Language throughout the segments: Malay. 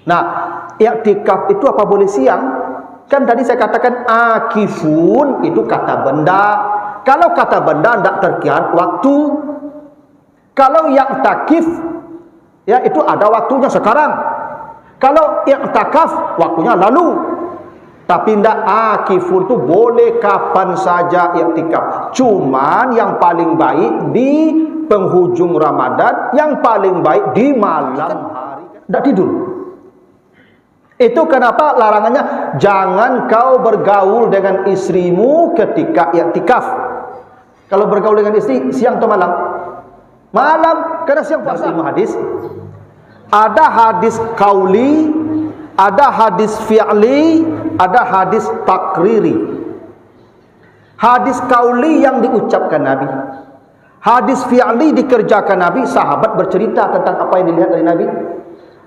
Nah, i'tikaf itu apa boleh siang? Kan tadi saya katakan akifun itu kata benda. Kalau kata benda tidak terkait waktu. Kalau i'takif ya itu ada waktunya sekarang. Kalau i'takaf waktunya lalu. Tapi tidak akifun itu boleh kapan saja i'tikaf. Cuman yang paling baik di penghujung Ramadan, yang paling baik di malam hari. Tidak tidur. Itu kenapa larangannya jangan kau bergaul dengan istrimu ketika i'tikaf. Kalau bergaul dengan istri siang atau malam? Malam, karena siang puasa. Hadis. Ada hadis qauli, ada hadis fi'li, ada hadis takriri. Hadis qauli yang diucapkan Nabi. Hadis fi'li dikerjakan Nabi, sahabat bercerita tentang apa yang dilihat dari Nabi.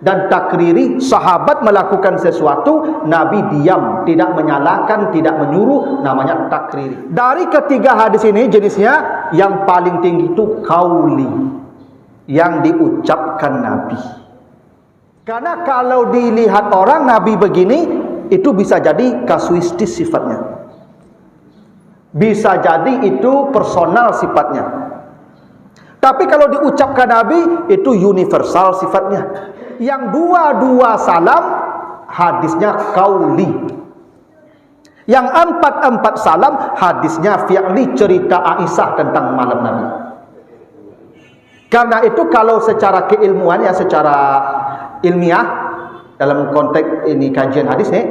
Dan takriri, sahabat melakukan sesuatu, Nabi diam, tidak menyalahkan, tidak menyuruh, namanya takriri. Dari ketiga hadis ini jenisnya yang paling tinggi itu qauli, yang diucapkan Nabi. Karena kalau dilihat orang Nabi begini, itu bisa jadi kasuistis sifatnya. Bisa jadi itu personal sifatnya. Tapi kalau diucapkan Nabi, itu universal sifatnya. Yang dua-dua salam, hadisnya qauli. Yang empat-empat salam, hadisnya fi'li, cerita Aisyah tentang malam Nabi. Karena itu kalau secara keilmuan, ya secara ilmiah, dalam konteks ini kajian hadis nih,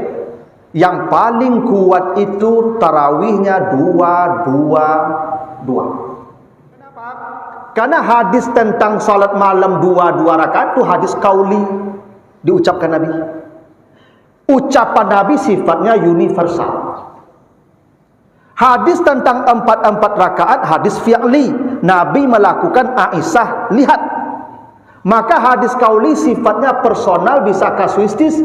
yang paling kuat itu tarawihnya 2-2-2. Karena hadis tentang salat malam 2 rakaat itu hadis qauli, diucapkan Nabi. Ucapan Nabi sifatnya universal. Hadis tentang 4 rakaat hadis fi'li, Nabi melakukan Aisyah lihat. Maka hadis qauli sifatnya personal, bisa kasuistis.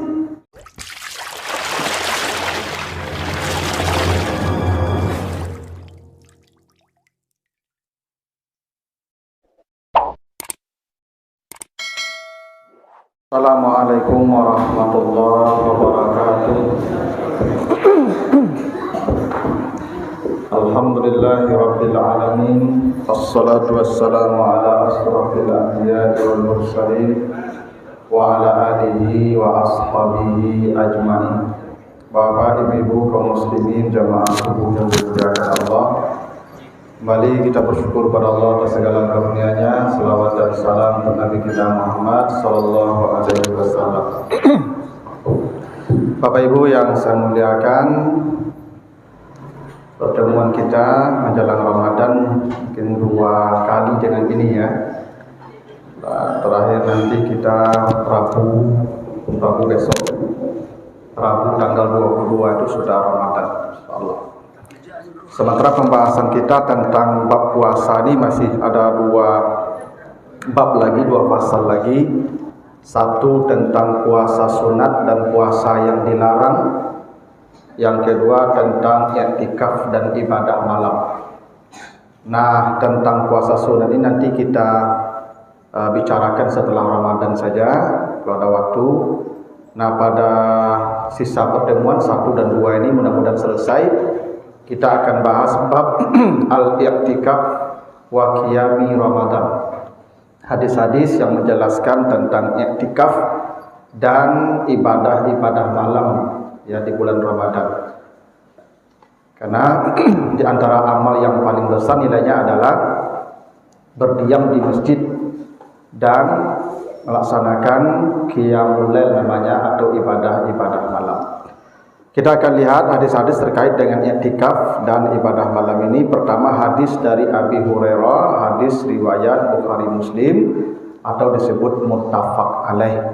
Assalamualaikum warahmatullahi wabarakatuh. Alhamdulillahi rabbil alamin. Assalatu wassalamu ala asrafil anbiya'i wal mursalin wa ala alihi wa ashabihi ajma'in. Bapak, ibu, kaum muslimin, jamaah subuh yang dimuliakan Allah, kembali kita bersyukur pada Allah atas segala karunia-Nya. Selawat dan salam untuk Nabi kita Muhammad sallallahu alaihi wasallam. Bapak Ibu yang saya muliakan, pertemuan kita menjelang Ramadan mungkin 2 kali dengan ini ya. Terakhir nanti kita Rabu besok, Rabu tanggal 22 itu sudah Ramadan insyaallah. Sementara pembahasan kita tentang bab puasa ini masih ada 2 bab lagi, 2 pasal lagi. Satu tentang puasa sunat dan puasa yang dilarang. Yang kedua tentang i'tikaf dan ibadah malam. Nah, tentang puasa sunat ini nanti kita bicarakan setelah Ramadan saja, kalau ada waktu. Nah, pada sisa pertemuan 1 dan 2 ini mudah-mudahan selesai. Kita akan bahas bab al-i'tikaf wa qiyami Ramadan. Hadis-hadis yang menjelaskan tentang i'tikaf dan ibadah-ibadah malam ya di bulan Ramadan. Karena di antara amal yang paling besar nilainya adalah berdiam di masjid dan melaksanakan qiyamul lail namanya, atau ibadah-ibadah malam. Kita akan lihat hadis-hadis terkait dengan i'tikaf dan ibadah malam ini. Pertama hadis dari Abi Hurairah, hadis riwayat Bukhari Muslim atau disebut muttafaq alaih.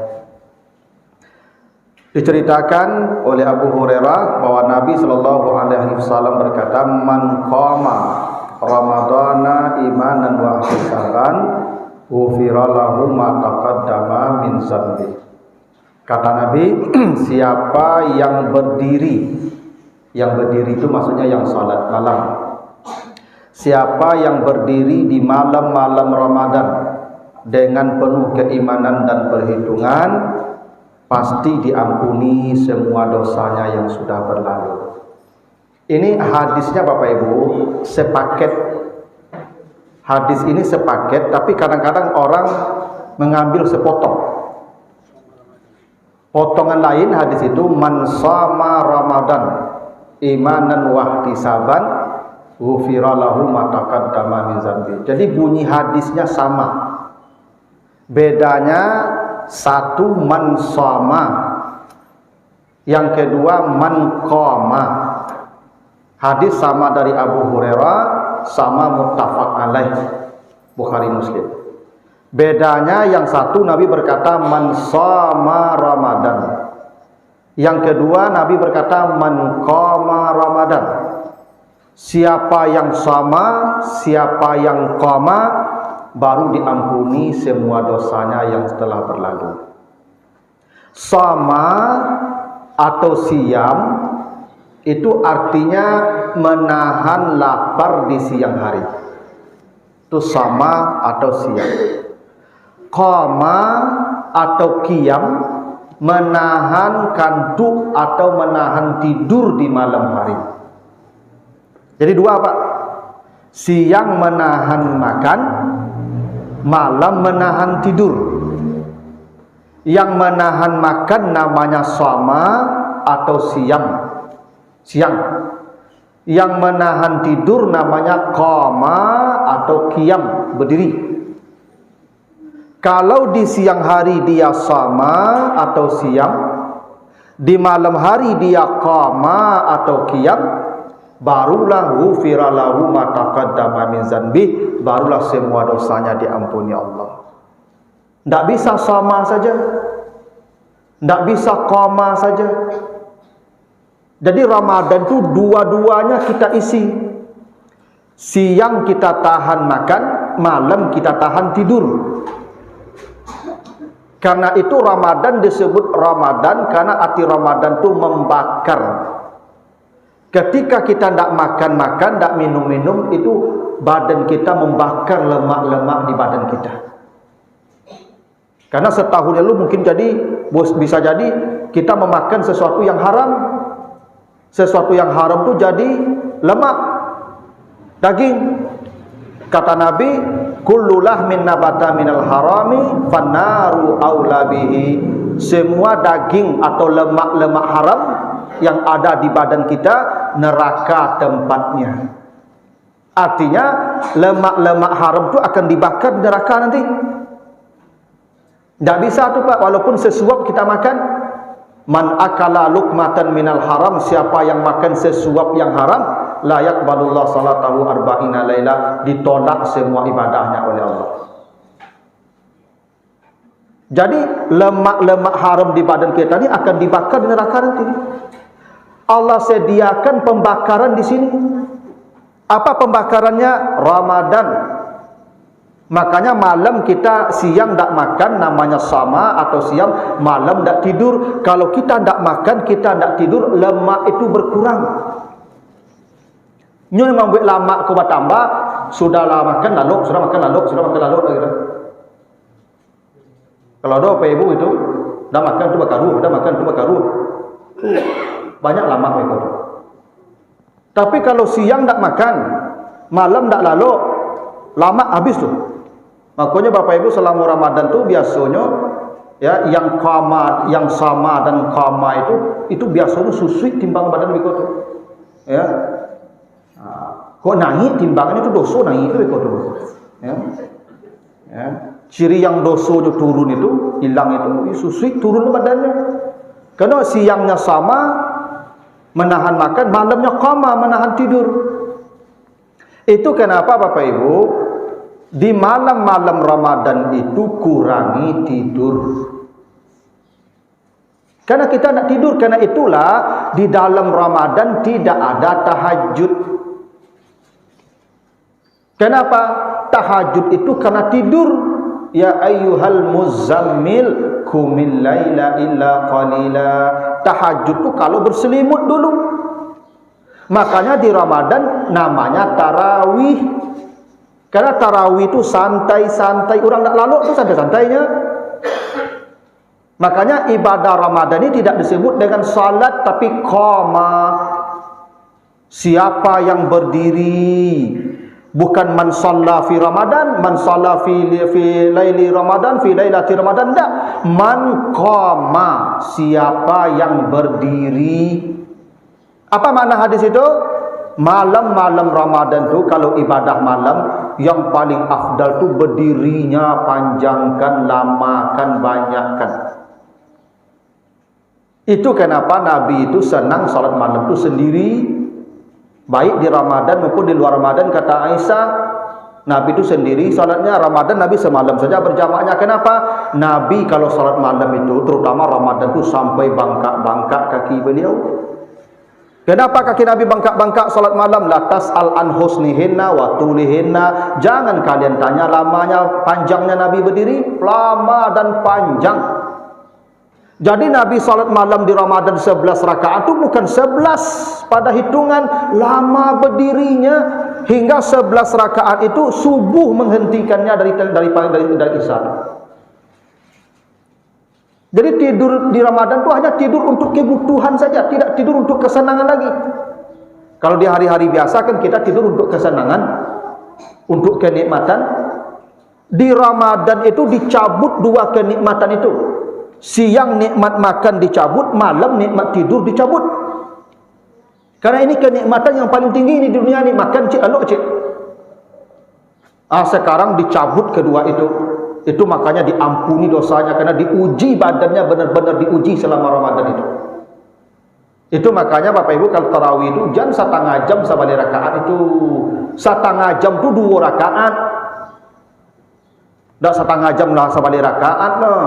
Diceritakan oleh Abu Hurairah bahwa Nabi sallallahu alaihi wasallam berkata, "Man qama Ramadana imanan wa ihtisaban, ghufira lahu ma taqaddama min dzambi." Kata Nabi, siapa yang berdiri itu maksudnya yang salat malam. Siapa yang berdiri di malam-malam Ramadan dengan penuh keimanan dan perhitungan, pasti diampuni semua dosanya yang sudah berlalu. Ini hadisnya Bapak Ibu sepaket. Hadis ini sepaket, tapi kadang-kadang orang mengambil sepotong. Potongan lain hadis itu, man shama Ramadan imanan wahtisaban ghufira lahu ma taqaddama min dzambi. Jadi bunyi hadisnya sama. Bedanya satu man shama, yang kedua man qama. Hadis sama dari Abu Hurairah, sama muttafaq alaih Bukhari Muslim. Bedanya yang satu Nabi berkata man shama Ramadan. Yang kedua Nabi berkata man qama Ramadan. Siapa yang sama, siapa yang qama, baru diampuni semua dosanya yang telah berlalu. Shama atau siam itu artinya menahan lapar di siang hari. Itu sama atau siam. Qama atau qiyam, menahan kantuk atau menahan tidur di malam hari. Jadi dua Pak. Siang menahan makan, malam menahan tidur. Yang menahan makan namanya shama atau siam, siang. Yang menahan tidur namanya qama atau qiyam, berdiri. Kalau di siang hari dia shama atau siam, di malam hari dia qama atau qiyam, barulah ghufira lahu ma taqaddama min dzanbi, barulah semua dosanya diampuni Allah. Tidak bisa sama saja, tidak bisa qama saja. Jadi Ramadan itu dua-duanya kita isi. Siang kita tahan makan, malam kita tahan tidur. Karena itu Ramadan disebut Ramadan karena arti Ramadan itu membakar. Ketika kita tidak makan-makan, tidak minum-minum, itu badan kita membakar lemak-lemak di badan kita. Karena setahun lalu mungkin bisa jadi kita memakan sesuatu yang haram. Sesuatu yang haram itu jadi lemak, daging. Kata Nabi, kullu lahmin nabata minal harami fannaru aula bihi. Semua daging atau lemak-lemak haram yang ada di badan kita, neraka tempatnya. Artinya lemak-lemak haram itu akan dibakar di neraka nanti. Tidak bisa tuh Pak, walaupun sesuap kita makan. Man akala lukmatan minal haram, siapa yang makan sesuap yang haram, la yaqbalullah salatahu arba'ina laila, ditolak semua ibadahnya oleh Allah. Jadi lemak-lemak haram di badan kita ini akan dibakar di neraka nanti. Allah sediakan pembakaran di sini. Apa pembakarannya? Ramadan. Makanya malam kita siang tidak makan, namanya sama atau siang, malam tidak tidur. Kalau kita tidak makan, kita tidak tidur, lemak itu berkurang. Nyu membuat lemak ku bertambah, sudahlah makan lalu, sudah makan lalu, sudah makan lalu. Kalau ada apa ibu itu, dah makan tu bakaru, dah makan tu bakaru. Banyak lemak itu. Tapi kalau siang tidak makan, malam tidak lalu, lemak habis tu. Makanya Bapak Ibu selama Ramadan tu biasanya ya yang qama, yang sama dan qama itu biasanya susui timbang badan biko tu. Ya. Kok naik timbangannya itu dosa naik itu biko tu. Ya. Ya. Ciri yang dosa itu turun itu, hilang itu susui turun badannya. Karena siangnya sama menahan makan, malamnya qama menahan tidur. Itu kenapa Bapak Ibu di malam-malam Ramadan itu kurangi tidur. Karena kita nak tidur, karena itulah di dalam Ramadan tidak ada tahajud. Kenapa? Tahajud itu karena tidur. Ya ayyuhal muzammil qumil laila illa qalila. Tahajud itu kalau berselimut dulu. Makanya di Ramadan namanya tarawih. Karena tarawih itu santai-santai, orang nak lalu itu santai-santainya. Makanya ibadah Ramadan ini tidak disebut dengan salat tapi qama. Siapa yang berdiri, bukan man shalla fi Ramadan, man shalla fi laili Ramadan, fi lailati Ramadan, tidak. Man qama, siapa yang berdiri. Apa makna hadis itu? Malam-malam Ramadan itu kalau ibadah malam yang paling afdal itu berdirinya panjangkan, lamakan, banyakkan. Itu kenapa Nabi itu senang salat malam itu sendiri, baik di Ramadan maupun di luar Ramadan. Kata Aisyah, Nabi itu sendiri salatnya. Ramadan Nabi semalam saja berjamaahnya. Kenapa? Nabi kalau salat malam itu, terutama Ramadan itu sampai bangkak-bangkak kaki beliau. Kenapa kaki Nabi bangkak-bangkak salat malam? Latas al-an husnihinna wa tulihinna. Jangan kalian tanya lamanya, panjangnya Nabi berdiri, lama dan panjang. Jadi Nabi salat malam di Ramadan 11 rakaat itu bukan 11 pada hitungan lama berdirinya, hingga 11 rakaat itu subuh menghentikannya dari isya. Jadi tidur di Ramadan itu hanya tidur untuk kebutuhan saja, tidak tidur untuk kesenangan lagi. Kalau di hari-hari biasa kan kita tidur untuk kesenangan, untuk kenikmatan. Di Ramadan itu dicabut dua kenikmatan itu. Siang nikmat makan dicabut, malam nikmat tidur dicabut. Karena ini kenikmatan yang paling tinggi di dunia ini, makan cik alok cik. Sekarang dicabut kedua itu. Itu makanya diampuni dosanya, karena diuji badannya, benar-benar diuji selama Ramadan itu. Itu makanya Bapak Ibu kalau tarawih itu jangan setengah jam sabali rakaat itu. Setengah jam itu 2 rakaat. Dak setengah jam lah sabali rakaat lah.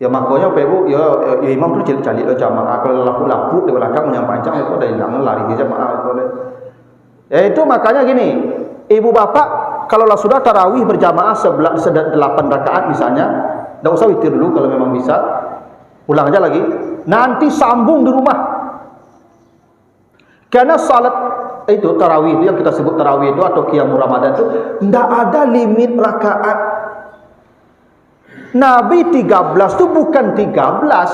Ya makanya Bapak Ibu, ya imam tu cari-cari jamaah. Kalau lapu-lapu di belakang yang panjang itu ada hilang lari ke jamaah itu. Ya itu makanya gini, ibu bapak kalau sudah tarawih berjamaah 8 rakaat misalnya, tidak usah witir dulu kalau memang bisa, ulang aja lagi. Nanti sambung di rumah. Karena salat itu tarawih itu yang kita sebut tarawih itu atau qiyamul Ramadan itu tidak ada limit rakaat. Nabi 13 itu bukan 13,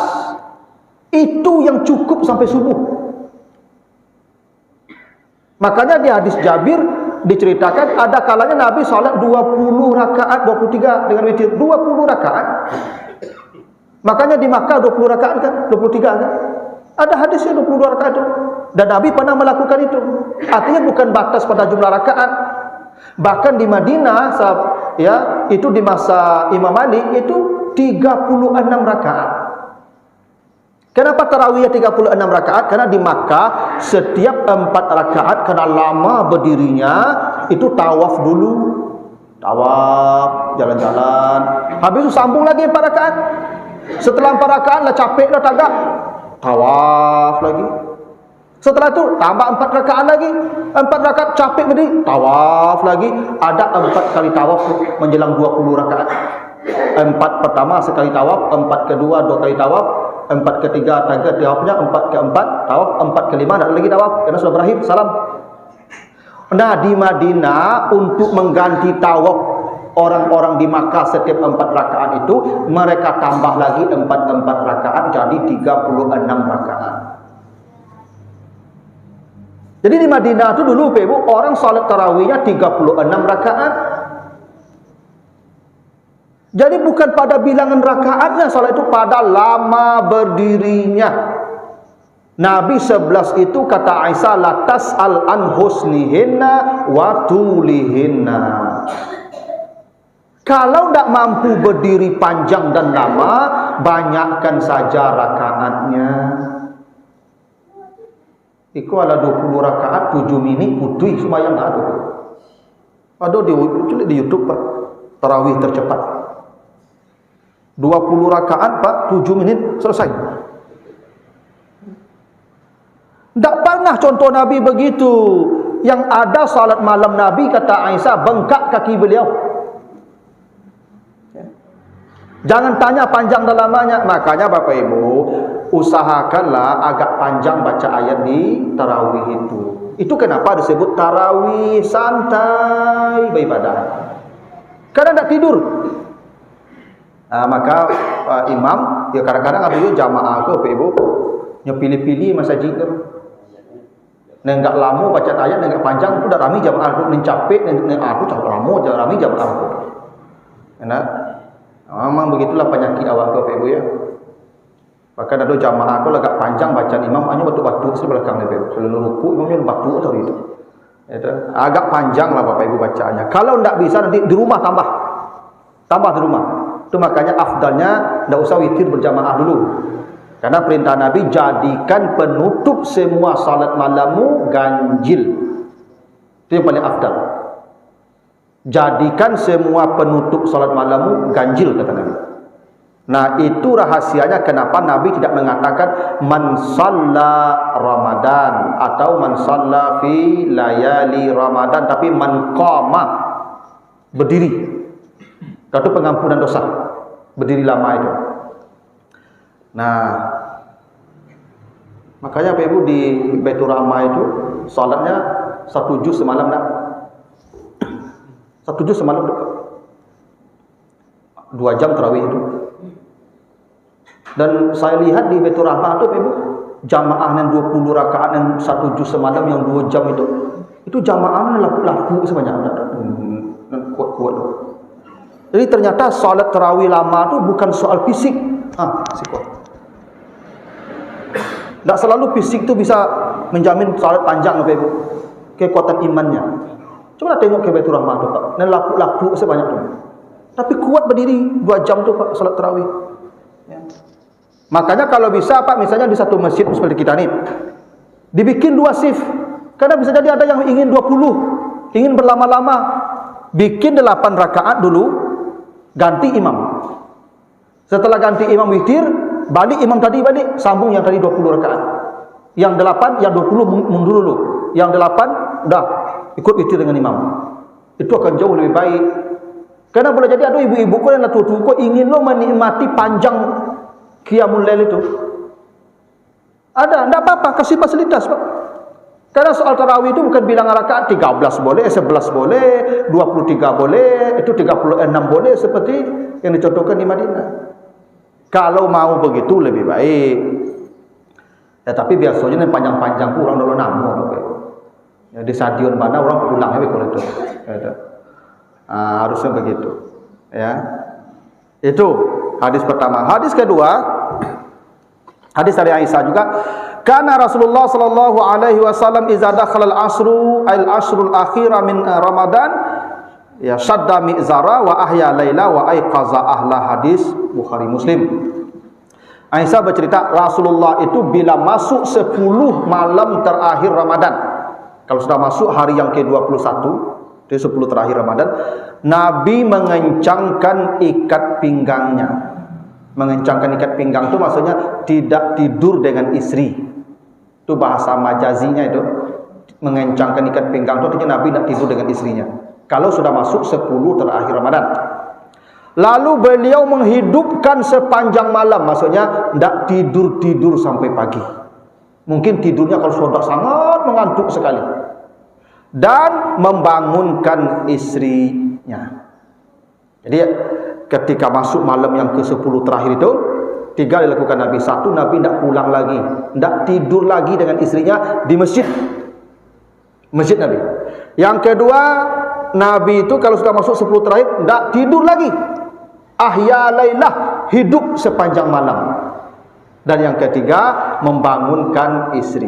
itu yang cukup sampai subuh. Makanya di hadis Jabir diceritakan ada kalanya Nabi salat 20 rakaat, 23 dengan witir, 20 rakaat. Makanya di Makkah 20 rakaat kan, 23 kan. Ada hadisnya 22 rakaat itu. Dan Nabi pernah melakukan itu. Artinya bukan batas pada jumlah rakaat. Bahkan di Madinah ya, itu di masa Imam Malik itu 36 rakaat. Kenapa tarawih 36 rakaat? Karena di Makkah setiap 4 rakaat karena lama berdirinya itu tawaf dulu. Tawaf, jalan-jalan. Habis itu sambung lagi 4 rakaat. Setelah 4 rakaat lah capek dah tagak. Tawaf lagi. Setelah itu tambah 4 rakaat lagi. 4 rakaat capek berdiri, tawaf lagi. Ada 4 kali tawaf menjelang 20 rakaat. 4 pertama sekali tawaf, 4 kedua 2 kali tawaf, 4 ketiga tawafnya, 4 keempat tawaf, 4 kelima ada lagi tawaf karena sudah berakhir salam. Nah di Madinah untuk mengganti tawaf orang-orang di Makkah setiap 4 rakaat itu mereka tambah lagi 4 rakaat jadi 36 rakaat. Jadi di Madinah itu dulu Ibu orang salat tarawihnya 36 rakaat. Jadi bukan pada bilangan rakaatnya salat itu, pada lama berdirinya. Nabi 11 itu kata Aisyah latas al-an husnihinna wa tulihinna. Kalau tidak mampu berdiri panjang dan lama, banyakkan saja rakaatnya. Iku ada 20 rakaat 7 minit putih semayang ada. Ada di YouTube Pak, tarawih tercepat. 20 rakaat Pak, 7 menit selesai. Tak pernah contoh Nabi begitu. Yang ada salat malam Nabi kata Aisyah bengkak kaki beliau. Jangan tanya panjang dan lamanya. Makanya Bapak Ibu usahakanlah agak panjang baca ayat di tarawih itu. Itu kenapa disebut tarawih, santai beribadah. Karena tidak tidur. Maka imam ya kadang-kadang ada juga jamaah ke Ibu nya pilih-pilih masjid tu. Nenggak lama baca ayat, nenggak panjang tu dah rami jamaah tu mencapek, nenggak aku cakap lama dah rami jamaah tu. Enak. Memang begitulah penyakit awak ke Ibu ya. Bahkan ada jamaah aku agak panjang bacaan imam hanya batu-batu di belakang dia. Selalu ruku imamnya batu atau itu. Agak panjang lah Bapak Ibu bacaannya. Kalau tidak bisa nanti di rumah tambah di rumah. Itu makanya afdalnya tidak usah witir berjamaah dulu. Karena perintah Nabi, jadikan penutup semua salat malammu ganjil. Itu yang paling afdal. Jadikan semua penutup salat malammu ganjil, kata Nabi. Nah, itu rahasianya kenapa Nabi tidak mengatakan man shalla Ramadan atau man shalla fi layali Ramadan, tapi man qama, berdiri. Itu pengampunan dosa. Berdiri lama itu. Nah, makanya Bapak Ibu di Baitur Rahmah itu salatnya 1 juz semalam dah. 1 juz semalam dapat. 2 jam tarawih itu. Dan saya lihat di Baitur Rahmah itu Bapak Ibu, jamaah yang 20 rakaat yang 1 juz semalam yang 2 jam itu jamaahnya laku-laku sebanyak dan kuat-kuat tu. Jadi ternyata salat tarawih lama tu bukan soal fisik. Kuat. Tak selalu fisik tu bisa menjamin salat panjang Bapak Ibu. Kekuatan imannya. Coba tengok ke Baitur Rahmah tu Pak. Dan laku-laku sebanyak tu. Tapi kuat berdiri 2 jam tu Pak salat tarawih. Ya. Makanya kalau bisa Pak, misalnya di satu masjid seperti kita ni, dibikin 2 shift. Karena bisa jadi ada yang ingin 20, ingin berlama-lama. Bikin 8 rakaat dulu, ganti imam. Setelah ganti imam witir, balik imam tadi balik, sambung yang tadi 20 rakaat. Yang 8, yang 20 mundur dulu. Yang 8 dah ikut witir dengan imam. Itu akan jauh lebih baik. Karena boleh jadi ada ibu-ibu kau yang tua-tua kau ingin lo menikmati panjang qiyamul lail itu. Ada, tidak apa-apa, kasih fasilitas Pak. Karena soal tarawih itu bukan bilangan rakaat 13 boleh, 11 boleh, 23 boleh, itu 36 boleh seperti yang dicontohkan di Madinah. Kalau mau begitu lebih baik. Ya, tapi biasanya yang panjang-panjang kurang dulu nama. Ya, di stadion mana orang pulang kalau itu. Ya, harusnya begitu. Ya, itu hadis pertama. Hadis kedua, hadis dari Aisyah juga. Karena Rasulullah sallallahu alaihi wasallam idza dakhala al-asru al-ashrul akhira min Ramadan ya shadda mi'zara wa ahya laila wa aiqaza ahla, hadis Bukhari Muslim. Aisyah bercerita Rasulullah itu bila masuk 10 malam terakhir Ramadan, kalau sudah masuk hari yang ke-21 di 10 terakhir Ramadan, Nabi mengencangkan ikat pinggangnya. Mengencangkan ikat pinggang itu maksudnya tidak tidur dengan istri. Itu bahasa majazinya itu. Mengencangkan ikat pinggang itu artinya Nabi tidak tidur dengan istrinya. Kalau sudah masuk 10 terakhir Ramadan. Lalu beliau menghidupkan sepanjang malam, maksudnya tidak tidur-tidur sampai pagi. Mungkin tidurnya kalau sudah sangat mengantuk sekali. Dan membangunkan istrinya. Jadi ketika masuk malam yang ke-10 terakhir itu, 3 dilakukan Nabi. 1, Nabi tidak pulang lagi, tidak tidur lagi dengan istrinya di masjid Nabi. Yang kedua, Nabi itu kalau sudah masuk 10 terakhir tidak tidur lagi. Ahya lailah, hidup sepanjang malam. Dan yang ketiga, membangunkan istri.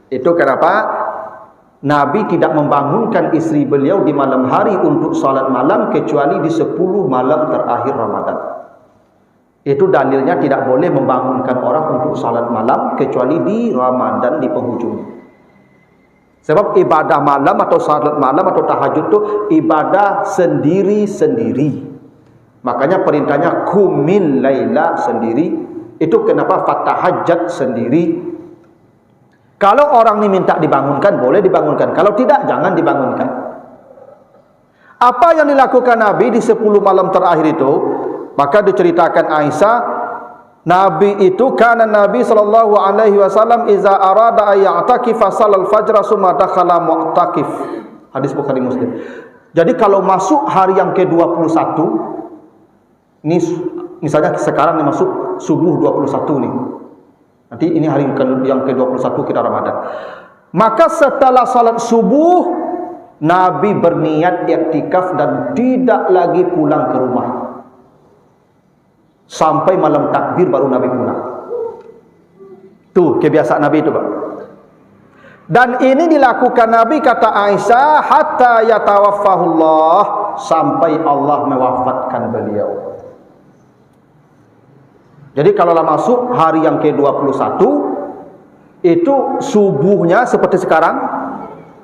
Itu kenapa Nabi tidak membangunkan istri beliau di malam hari untuk salat malam kecuali di 10 malam terakhir Ramadan. Itu dalilnya tidak boleh membangunkan orang untuk salat malam kecuali di Ramadan di penghujung. Sebab ibadah malam atau salat malam atau tahajud itu ibadah sendiri-sendiri. Makanya perintahnya kumil laila sendiri. Itu kenapa fatahajat sendiri. Kalau orang ini minta dibangunkan, boleh dibangunkan. Kalau tidak, jangan dibangunkan. Apa yang dilakukan Nabi di 10 malam terakhir itu, maka diceritakan Aisyah, Nabi itu karena Nabi sallallahu alaihi wasallam iza arada ayatakifa salal fajr summa dakhala mu'takif. Hadis Bukhari Muslim. Jadi kalau masuk hari yang ke-21, ini misalnya sekarang nih masuk subuh 21 nih. Nanti ini hari yang ke-21 kita Ramadan. Maka setelah salat subuh, Nabi berniat i'tikaf dan tidak lagi pulang ke rumah. Sampai malam takbir baru Nabi pulang. Tuh kebiasaan Nabi itu, Pak. Dan ini dilakukan Nabi, kata Aisyah, hatta yatawaffahullah, sampai Allah mewafatkan beliau. Jadi kalau masuk hari yang ke-21, itu subuhnya seperti sekarang,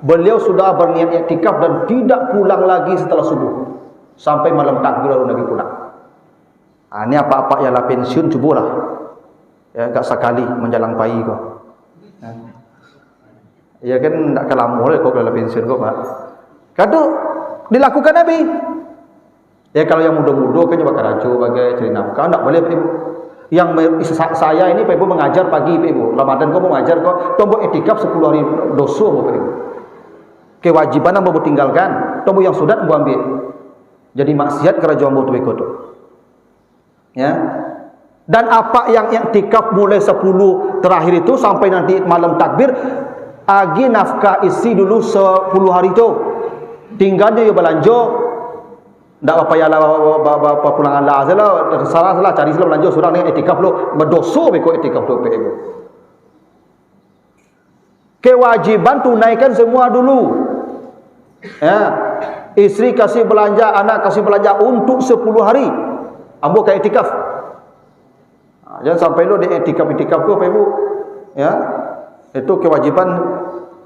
beliau sudah berniat i'tikaf dan tidak pulang lagi setelah subuh. Sampai malam takbir baru Nabi pulang. Ini apa-apa yang lah pensiun, cobalah. Ya, gak sekali menjalang bayi kok. Ya kan tak kelamul kok kalau pensiun kok, Pak. Kado dilakukan Nabi. Ya kalau yang muda-muda kan coba karajo bagai cari nafkah, enggak boleh Ibu. Yang saya ini Ibu mengajar pagi Ibu. Ramadan kok mau mengajar kok tombok etikaf 10 hari dosa Ibu. Kewajiban ambo tinggalkan, tombok yang sudah ambo ambil. Jadi maksiat karajo ambo tu ikut. Ya. Dan apa yang i'tikaf mulai 10 terakhir itu sampai nanti malam takbir, agi nafkah isi dulu 10 hari itu. Tinggalnya ya belanja. Ndak apa ya apa pulangan lah salah, salah cari salah belanja surang dengan i'tikaf lo, berdosa beko i'tikaf tu pe. Kewajiban tunaikan semua dulu. Ya. Istri kasih belanja, anak kasih belanja untuk 10 hari. Ambo ke i'tikaf. Jangan sampai lo di i'tikaf tu apa Ibu. Ya. Itu kewajiban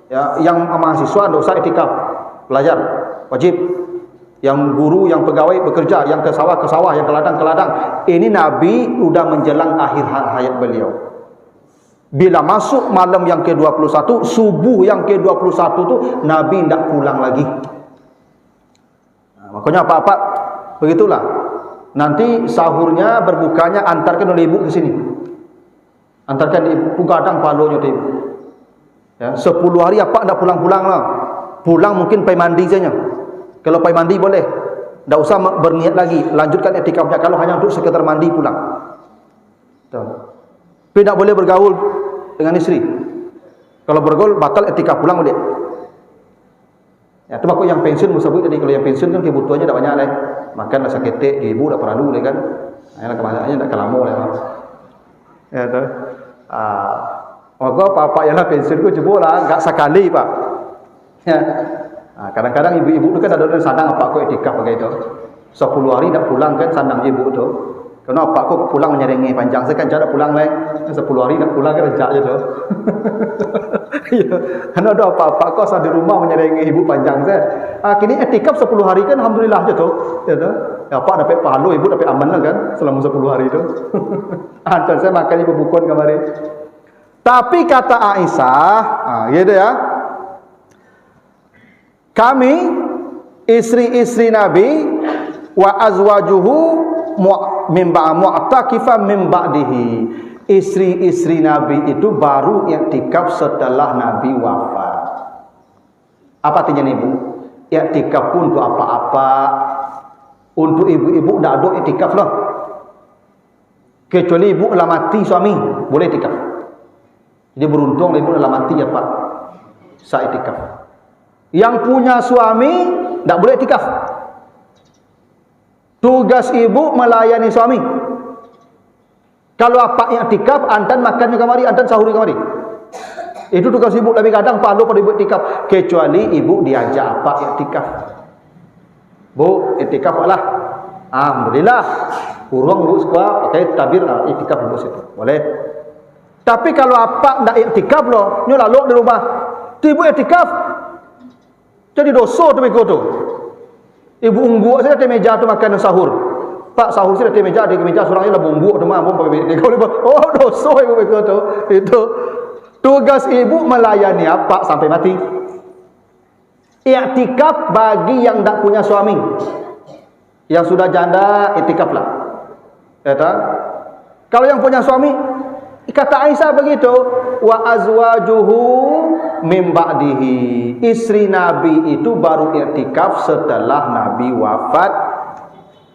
ya, yang mahasiswa enggak usah i'tikaf. Belajar wajib. Yang guru, yang pegawai bekerja, yang ke sawah, yang ke ladang. Ini Nabi sudah menjelang akhir hayat beliau. Bila masuk malam yang ke-21, subuh yang ke-21 tu Nabi tidak pulang lagi. Makanya apa-apa begitulah. Nanti sahurnya, berbukanya antarkan oleh ibu ke sini. Antarkan ibu gadang palonya tu ibu. Ya, 10 hari apa tidak pulang-pulang lah. Pulang mungkin pergi mandi saja. Kalau pergi mandi boleh. Tak usah berniat lagi. Lanjutkan i'tikafnya. Kalau hanya untuk sekedar mandi pulang. Tapi tak boleh bergaul dengan istri. Kalau bergaul batal i'tikaf, pulang boleh. Ya, tu aku yang pensiun musabut tadi. Kalau yang pensiun kan kebutuhannya tak banyak lah. Makan rasa ketek, ibu tak perlu lah kan. Yang kebanyakannya tak kelama lah. Ya tu. Maka apa-apa yang lah pensiun ku coba lah. Tak sekali Pak. Ya. Kadang-kadang ibu-ibu tu kan ada sandang apa aku i'tikaf pakai itu. 10 hari tak pulang kan sandang ibu tu. Karena apa aku pulang menyerengi panjang saya kan cara pulang leh. 10 hari tak pulang kan rejak je tu. Ya. Karena ada apa-apa kau sah di rumah menyerengi ibu panjang saya. Kini i'tikaf 10 hari kan alhamdulillah je tu. Ya tu. Ya apa dapat pahala ibu dapat aman lah kan selama 10 hari tu. Antar saya makan ibu bukun kemarin. Tapi kata Aisyah, gitu ya. Kami istri-istri Nabi wa azwajuhu mu'takifan min ba'dihi. Istri-istri Nabi itu baru i'tikaf setelah Nabi wafat. Apa artinya Ibu? I'tikaf pun untuk apa-apa. Untuk ibu-ibu tak ada i'tikaf lah. Kecuali ibu telah mati suami, boleh i'tikaf. Jadi beruntung ibu telah mati ya Pak. Saya i'tikaf. Yang punya suami tak boleh i'tikaf. Tugas ibu melayani suami. Kalau apa i'tikaf, antan makan di kamari, antan sahur di kamari. Itu tugas ibu. Lebih kadang pahala pada ibu i'tikaf. Kecuali ibu diajak apa i'tikaf. Bu, i'tikaf lah. Alhamdulillah. Kurang bu sekolah pakai tabir i'tikaf bu situ. Boleh. Tapi kalau apa tak i'tikaf loh, nyolah lo di rumah. Tu ibu i'tikaf. Jadi dosa tu begitu tu. Ibu ungguk saya di meja tu makan sahur. Pak sahur saya di meja seorang ni lah ungguk tu mah oh dosa ibu begitu tu. Itu tugas ibu melayani apa sampai mati. I'tikaf bagi yang tak punya suami. Yang sudah janda i'tikaf lah. Kata kalau yang punya suami, kata Aisyah begitu, wa azwajuhu min ba'dihi. Istri Nabi itu baru i'tikaf setelah Nabi wafat.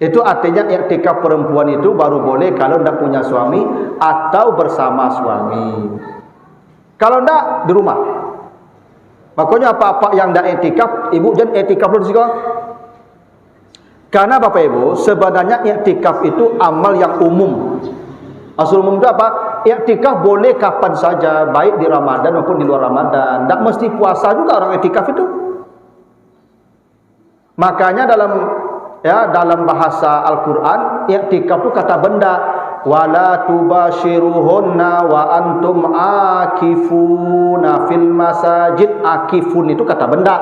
Itu artinya iktikaf perempuan itu baru boleh kalau tidak punya suami atau bersama suami. Kalau tidak di rumah. Makanya apa-apa yang tidak iktikaf, ibu jangan iktikaf dulu sih. Karena Bapak Ibu, sebenarnya iktikaf itu amal yang umum. Asal umum itu apa? Iktikaf boleh kapan saja, baik di Ramadan maupun di luar Ramadan. Tidak mesti puasa juga orang iktikaf itu. Makanya dalam bahasa Al-Quran, i'tikaf itu kata benda, wala tubashiruhunna wa antum akifuna fil masajid. Akifun itu kata benda.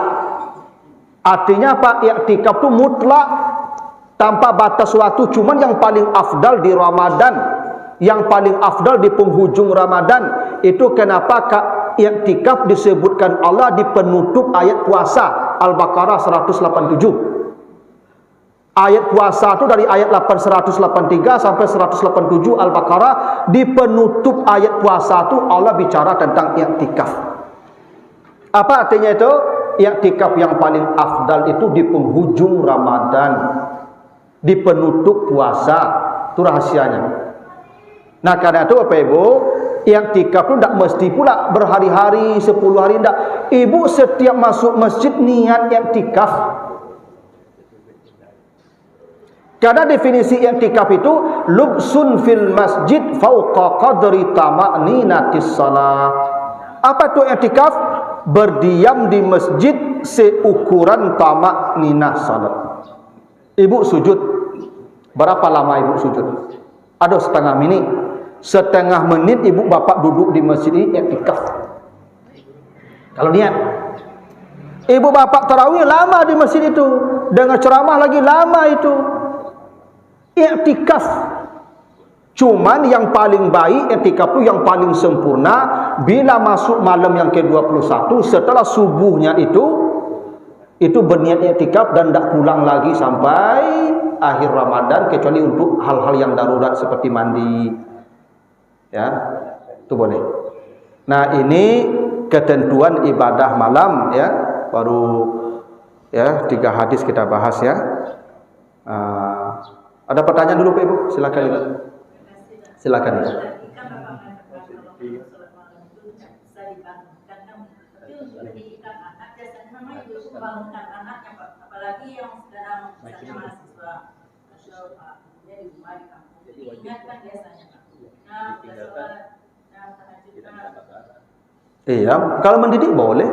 Artinya apa? I'tikaf itu mutlak, tanpa batas waktu. Cuman yang paling afdal di Ramadan, yang paling afdal di penghujung Ramadan. Itu kenapa i'tikaf disebutkan Allah di penutup ayat puasa Al-Baqarah 187. Ayat puasa itu dari ayat 183 sampai 187 Al-Baqarah. Di penutup ayat puasa itu Allah bicara tentang i'tikaf. Apa artinya itu? I'tikaf yang paling afdal itu di penghujung Ramadan, di penutup puasa. Itu rahasianya. Nah karena itu Bapak Ibu, i'tikaf itu tidak mesti pula berhari-hari, 10 hari, tidak. Ibu setiap masuk masjid niat i'tikaf. Karena definisi i'tikaf itu lubsun fil masjid fauqa qadri tama'ninatis salat. Apa itu i'tikaf? Berdiam di masjid seukuran tama'ninah salat. Ibu sujud. Berapa lama ibu sujud? Ada setengah menit. Setengah menit ibu bapak duduk di masjid ini i'tikaf. Kalau niat. Ibu bapak tarawih lama di masjid itu. Dengar ceramah lagi lama itu. I'tikaf. Cuman yang paling baik i'tikaf itu yang paling sempurna bila masuk malam yang ke-21 setelah subuhnya itu berniat i'tikaf dan tidak pulang lagi sampai akhir Ramadan kecuali untuk hal-hal yang darurat seperti mandi. Ya, itu boleh. Nah, ini ketentuan ibadah malam ya. Baru ya 3 hadis kita bahas ya. Ada pertanyaan dulu Pak Ibu? Silakan. Silakan. Apalagi yang sedang mahasiswa di rumah di kampung. Diingatkan biasanya Pak. Iya, kalau mendidik boleh.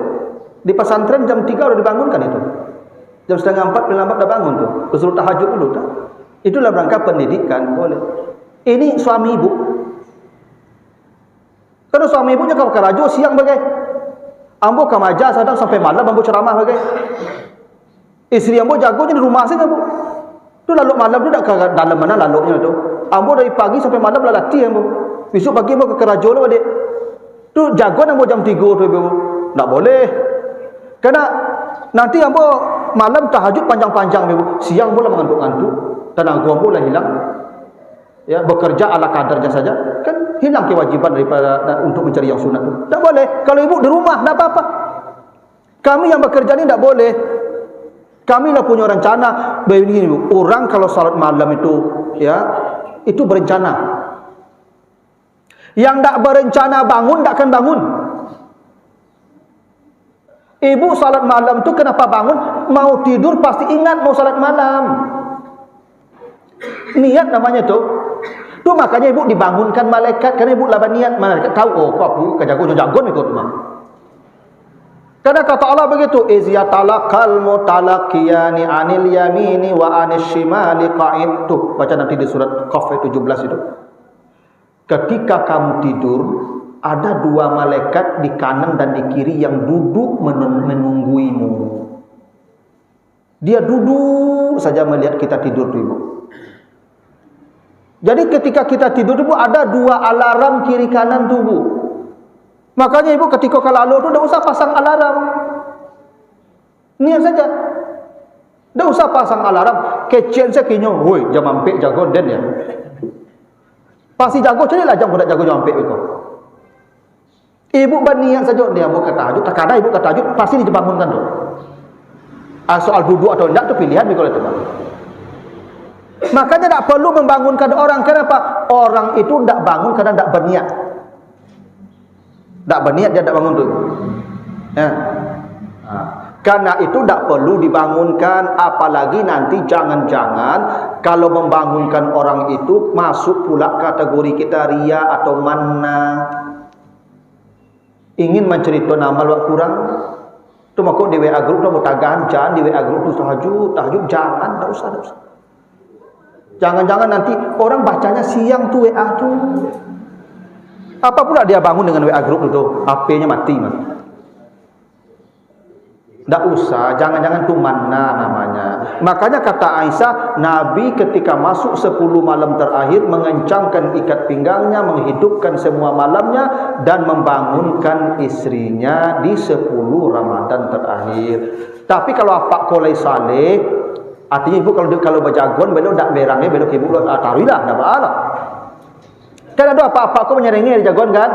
Di pesantren jam 3 udah dibangunkan itu. Jam 3:30 lambat udah bangun tuh. Disuruh tahajud dulu tuh. Itulah rangka pendidikan, boleh. Ini suami ibu. Kalau suami ibunya kau kerajo siang bagai. Ambo kamaja sadang sampai malam ambo ceramah bagai. Istri ambo jagonya di rumah saja bu. Tu lalu malam tu dak ke dalam mana lalunya tu. Ambo dari pagi sampai malam latih ambo. Besok pagi ambo ke kerajo lah adik. Tu jagoan ambo jam 3 tu ibu. Tak boleh. Karena nanti ambo malam tahajud panjang-panjang ibu. Siang ambo lah mengantuk-ngantuk. Tenaga ambo lah hilang. Ya, bekerja ala kadarnya saja. Kan hilang kewajiban daripada untuk mencari yang sunat tu. Tak boleh. Kalau ibu di rumah tak apa-apa. Kami yang bekerja ni tak boleh. Kami lah punya rencana. Begini ibu, orang kalau salat malam itu ya, itu berencana. Yang tak berencana bangun tak akan bangun. Ibu salat malam tu kenapa bangun? Mau tidur pasti ingat mau salat malam. Niat namanya tu. Tu makanya ibu dibangunkan malaikat karena ibu laban niat. Malaikat tahu oh kau aku kejago-jago ikut rumah. Karena kata Allah begitu, iz yatalaqal mutalaqiyani 'anil yamini wa 'anil shimali qa'id. Tuh, baca nanti di surat Qaf 17 itu. Ketika kamu tidur, ada 2 malaikat di kanan dan di kiri yang duduk menungguimu. Dia duduk saja melihat kita tidur tuh ibu. Jadi ketika kita tidur ibu ada 2 alarm kiri kanan tuh bu. Makanya ibu ketika kalau tu tidak usah pasang alarm. Niat saja. Tidak usah pasang alarm. Kecil saya kinyo, woi jam ampek jago den ya. Pasti jago carilah jam kuda jago jam ampek itu. Ibu berniat saja dia mau kata tahajud. Terkadang ibu kata tahajud pasti dibangunkan tu. Soal duduk atau tidak tu pilihan kalau itu. Makanya tak perlu membangunkan orang. Kenapa? Orang itu tak bangun karena tak berniat. Tak berniat dia tak bangun tu. Ya. Karena itu tak perlu dibangunkan. Apalagi nanti jangan-jangan kalau membangunkan orang itu masuk pula kategori kita ria atau manna. Ingin menceritakan amal wak kurang. Tu makuk di WA group tu mutagan, jangan di WA group tu tahajud jangan, tak usah. Jangan-jangan nanti orang bacanya siang tu WA tu. Apa pula dia bangun dengan WA group tu? HP-nya mati. Tak usah, jangan-jangan tu mana namanya. Makanya kata Aisyah, Nabi ketika masuk 10 malam terakhir mengencangkan ikat pinggangnya, menghidupkan semua malamnya dan membangunkan istrinya di 10 Ramadan terakhir. Tapi kalau apa kolai saleh, artinya ibu kalau berjagon belok dak merangnya belok ibu taruhilah dak apa-apa. Kan ada apa-apa kau menyerengi di jagon kan?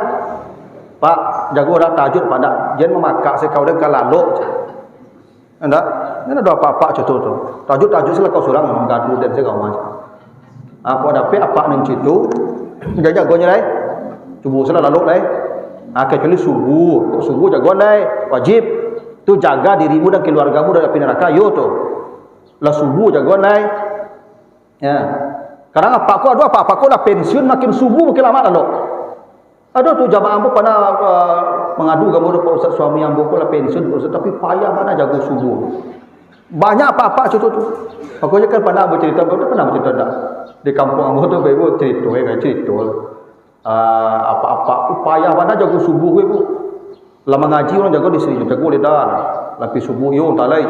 Pak, jago dah tahajud pada jangan memakak sekau dan kalalok. Anda, ini ada apa-apa contoh tu. Tajuk sila kau surang memang gaduh dan segala macam. Aku ada apa nan situ. Jaga gonya lai. Subuh sila lalu lai. Kecuali subuh jagoan lai wajib. Tu jaga dirimu dan keluargamu dari api neraka yo tu. Lah subuh jagoan lai. Ya. Karena apa aku dah pensiun makin subuh makin lama lalu. Ada tu jamaah ambo pernah mengadu kamu Pak Ustaz suami ambo pula pensiun Ustaz, tapi payah mana jago subuh. Banyak apa-apa contoh tu. Aku je kan pernah bercerita, pernah bercerita dah. Di kampung ambo tu ibu cerita. Apa-apa tu payah mana jago subuh ibu. Lama ngaji orang jago di sini, jago ledan. Lapis subuh yo talai.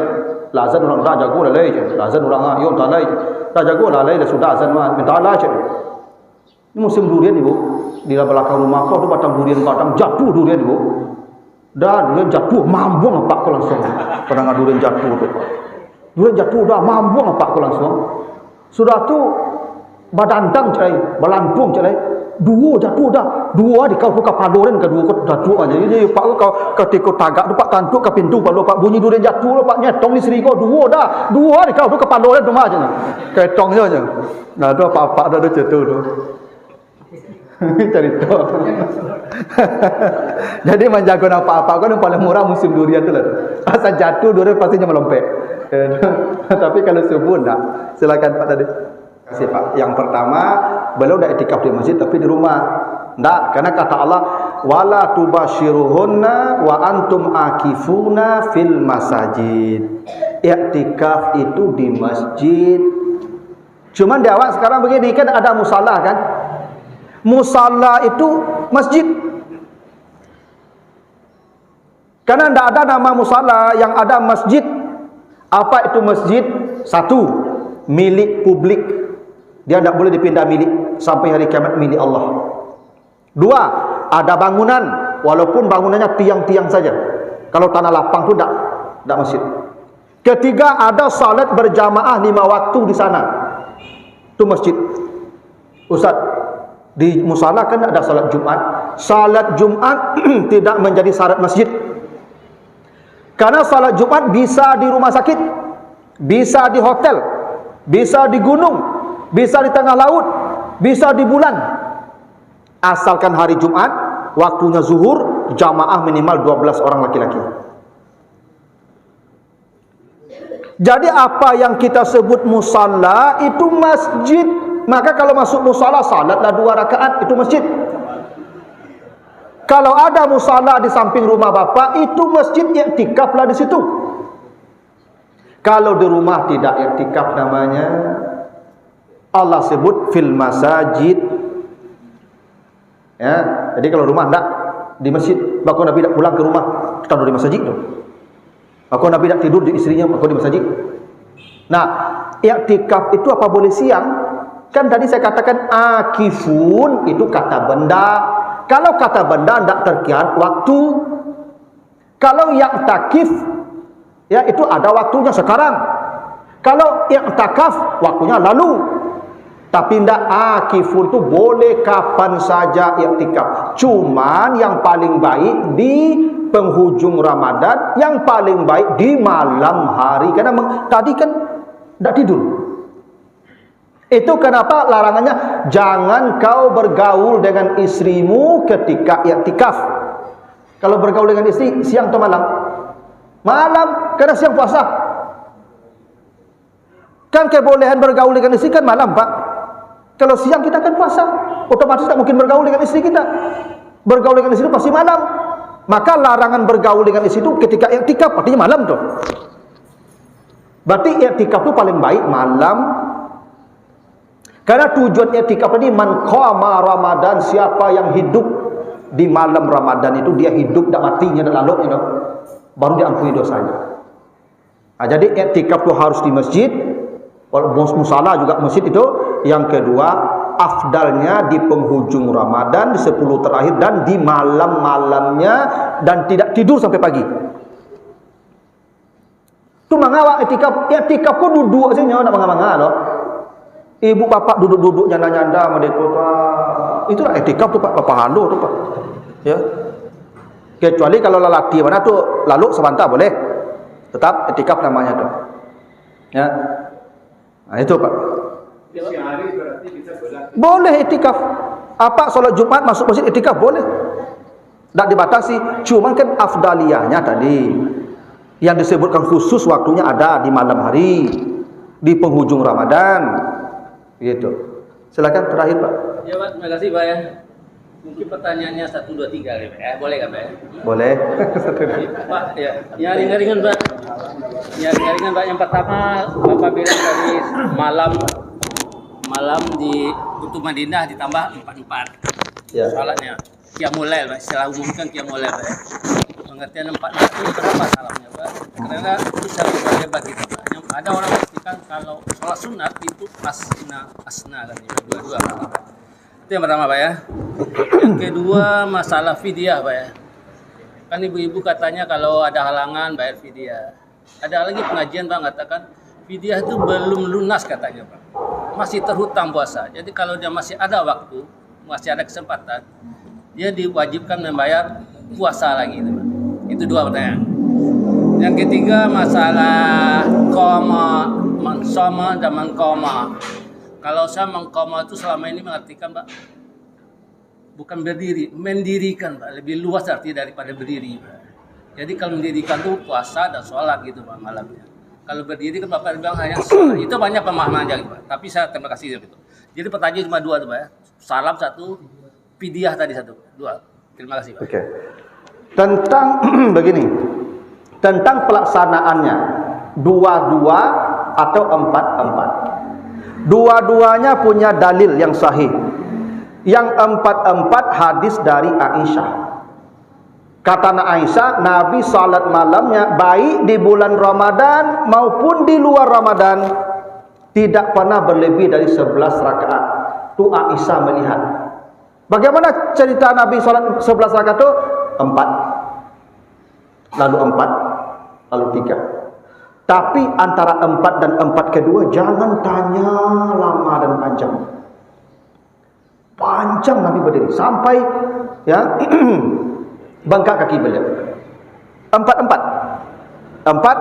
Lazan orang dah jago lalai je. Lazan orang yo talai. Dah jago lalai dah sudah azan mah minta Allah je. Ini musim durian ibu. Di belakang rumah kau tu batang durian batang jatuh durian ibu. Dah durian jatuh mambung apa kau langsung. Pernah durian jatuh tu. Durian jatuh dah mambung apa kau langsung. Sudah tu badantang cerai, balantung cerai. Dua jatuh dah. Dua di kau buka padoran ke dua kau jatuh aja. Jadi pak kau ketika tagak tu pak tantuk ke pintu palu pak bunyi durian jatuh lu pak nyetong isteri kau dua dah. Dua di kau tu ke padoran rumah aja. Ketong aja. Nah tu apa-apa dah jatuh tu. Cerita. Jadi menjaga apa-apa kan yang paling murah musim durian tu lah. Asal jatuh durian pastinya melompet. Tapi kalau subuh enggak. Silakan Pak tadi. Kasih Pak. Yang pertama, beliau dah iktikaf di masjid tapi di rumah. Enggak, karena kata Allah, wala tubashiruhunna wa antum akifuna fil masajid. Iktikaf itu di masjid. Cuman di awal sekarang begini kan ada musala kan? Musalla itu masjid. Karena tidak ada nama musalla, yang ada masjid. Apa itu masjid? Satu, milik publik. Dia tidak boleh dipindah milik sampai hari kiamat, milik Allah. Dua, ada bangunan, walaupun bangunannya tiang-tiang saja. Kalau tanah lapang itu tidak masjid. Ketiga, ada salat berjamaah 5 waktu di sana. Itu masjid. Ustaz, di musala kan ada salat Jumat. Salat Jumat tidak menjadi syarat masjid. Karena salat Jumat bisa di rumah sakit, bisa di hotel, bisa di gunung, bisa di tengah laut, bisa di bulan. Asalkan hari Jumat, waktunya zuhur, jamaah minimal 12 orang laki-laki. Jadi apa yang kita sebut musalla itu masjid. Maka kalau masuk musalla, salatlah 2 rakaat, itu masjid. Kalau ada musalla di samping rumah bapak, itu masjid, iktikaflah di situ. Kalau di rumah tidak iktikaf namanya, Allah sebut fil masajid. Ya, jadi kalau rumah tidak di masjid, maka Nabi tidak pulang ke rumah, kita di masjid tu. Maka Nabi tidak tidur di istrinya, maka di masjid. Nah, iktikaf itu apa boleh siang? Kan tadi saya katakan akifun itu kata benda. Kalau kata benda tidak terkira waktu. Kalau i'tikaf ya itu ada waktunya sekarang. Kalau i'tikaf waktunya lalu. Tapi tidak akifun itu boleh kapan saja i'tikaf. Cuman yang paling baik di penghujung Ramadan, yang paling baik di malam hari. Karena tadi kan tidak tidur. Itu kenapa larangannya jangan kau bergaul dengan istrimu ketika i'tikaf. Kalau bergaul dengan istri siang atau malam? Malam, karena siang puasa. Kan kebolehan bergaul dengan istri kan malam, Pak. Kalau siang kita kan puasa, otomatis tak mungkin bergaul dengan istri kita. Bergaul dengan istri itu pasti malam. Maka larangan bergaul dengan istri itu ketika i'tikaf, artinya malam tuh. Berarti i'tikaf itu paling baik malam. Karena tujuan i'tikaf tadi man qama Ramadan, siapa yang hidup di malam Ramadan itu dia hidup dak matinya dak lalu itu baru diampuni dosanya. Nah, jadi i'tikaf itu harus di masjid, musala juga masjid itu. Yang kedua, afdalnya di penghujung Ramadan, di 10 terakhir dan di malam-malamnya dan tidak tidur sampai pagi. Itu mangawak i'tikaf kok duduk aja nyawa nak mangga-mangga loh. Ibu bapak duduk-duduk nyanda-nyanda medekota. Itulah i'tikaf tuh Pak, pahala tuh Pak. Ya. Kecuali kalau lelaki mana tuh lalu sebentar boleh. Tetap i'tikaf namanya tuh. Ya. Nah, itu Pak. Sehari berarti bisa berlaku. Boleh i'tikaf. Apa sholat Jumat masuk masjid i'tikaf boleh. Tak dibatasi. Cuman kan afdaliyahnya tadi yang disebutkan khusus waktunya ada di malam hari, di penghujung Ramadan. Gitu. Silakan terakhir Pak. Ya Pak, terima kasih Pak ya. Mungkin pertanyaannya 1, 2, 3 ya. Boleh kan Pak ya? Boleh. Pak ya, yang ringan-ringan Pak. Yang ringan-ringan Pak. Yang pertama Bapak bilang tadi malam di Kutub Madinah ditambah 4 Ya. salatnya. Qiyamul Lail Pak, setelah umumkan Qiyamul Lail Pak ya. Pengertian 4 itu berapa salamnya Pak? Karena itu satu berdebat kita Pak. Yang ada orang pastikan kalau sholat sunat itu asna kan dua-dua. Itu yang pertama Pak ya. Yang kedua masalah fidyah Pak ya. Kan ibu-ibu katanya kalau ada halangan bayar fidyah. Ada lagi pengajian Pak mengatakan fidyah itu belum lunas katanya Pak. Masih terhutang puasa. Jadi kalau dia masih ada waktu, masih ada kesempatan, dia diwajibkan membayar puasa lagi itu Pak. Itu 2 pertanyaan. Yang ketiga masalah qoma, mansoma dan mengkoma. Kalau saya mengkoma itu selama ini mengartikan Pak, bukan berdiri, mendirikan Pak, lebih luas arti daripada berdiri Pak. Jadi kalau mendirikan itu puasa dan sholat gitu Pak malamnya. Kalau berdiri kan Bapak bilang hanya sholat. Itu banyak pemahaman aja Pak. Tapi saya terima kasih gitu. Jadi pertanyaan cuma 2 tuh Pak ya. Salam 1, fidyah tadi 1, 2. Terima kasih Pak. Oke. Tentang begini. Tentang pelaksanaannya 2-2 atau 4-4. Dua-duanya punya dalil yang sahih. Yang 4-4 hadis dari Aisyah. Kata Aisyah, Nabi salat malamnya baik di bulan Ramadan maupun di luar Ramadan tidak pernah berlebih dari 11 rakaat. Itu Aisyah melihat. Bagaimana cerita Nabi salat 11 rakaat itu? 4, lalu 4, lalu 3. Tapi antara 4 dan 4 kedua jangan tanya lama dan panjang. Panjang Nabi berdiri sampai ya bengkak kaki beliau. 4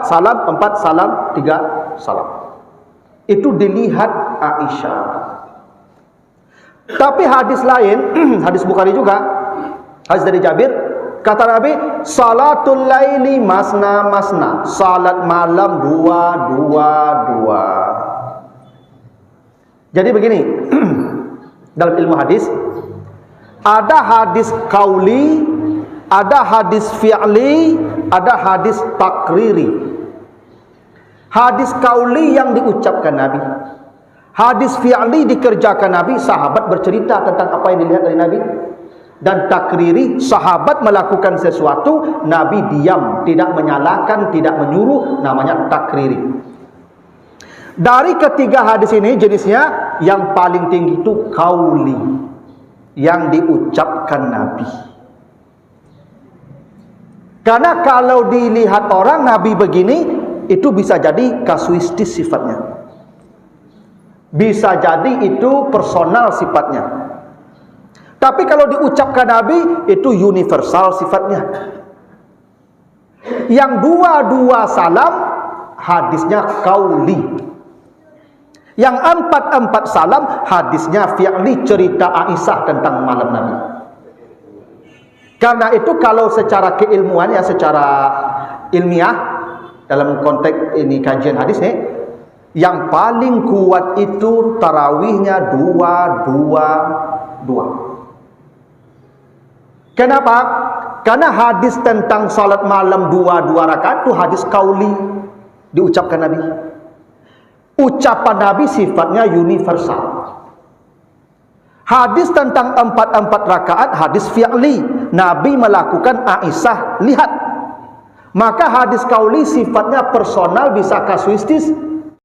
salam, 4 salam, 3 salam. Itu dilihat Aisyah. Tapi hadis lain, hadis Bukhari juga, hadis dari Jabir, kata Nabi, salatul laili masna masna, salat malam 2. Jadi begini, dalam ilmu hadis ada hadis qauli, ada hadis fi'li, ada hadis takriri. Hadis qauli yang diucapkan Nabi, hadis fi'li dikerjakan Nabi, sahabat bercerita tentang apa yang dilihat dari Nabi. Dan takriri, sahabat melakukan sesuatu, Nabi diam, tidak menyalahkan, tidak menyuruh, namanya takriri. Dari ketiga hadis ini jenisnya yang paling tinggi itu qauli, yang diucapkan Nabi. Karena kalau dilihat orang Nabi begini, itu bisa jadi kasuistis sifatnya, bisa jadi itu personal sifatnya. Tapi kalau diucapkan Nabi, itu universal sifatnya. Yang 2 salam, hadisnya qauli. Yang 4 salam hadisnya fi'li, cerita Aisyah tentang malam Nabi. Karena itu kalau secara keilmuan, ya secara ilmiah dalam konteks ini kajian hadis nih, yang paling kuat itu tarawihnya 2. Kenapa? Karena hadis tentang salat malam 2 rakaat itu hadis qauli, diucapkan Nabi. Ucapan Nabi sifatnya universal. Hadis tentang 4 rakaat hadis fi'li, Nabi melakukan, Aisyah lihat. Maka hadis qauli sifatnya personal, bisa kasuistis,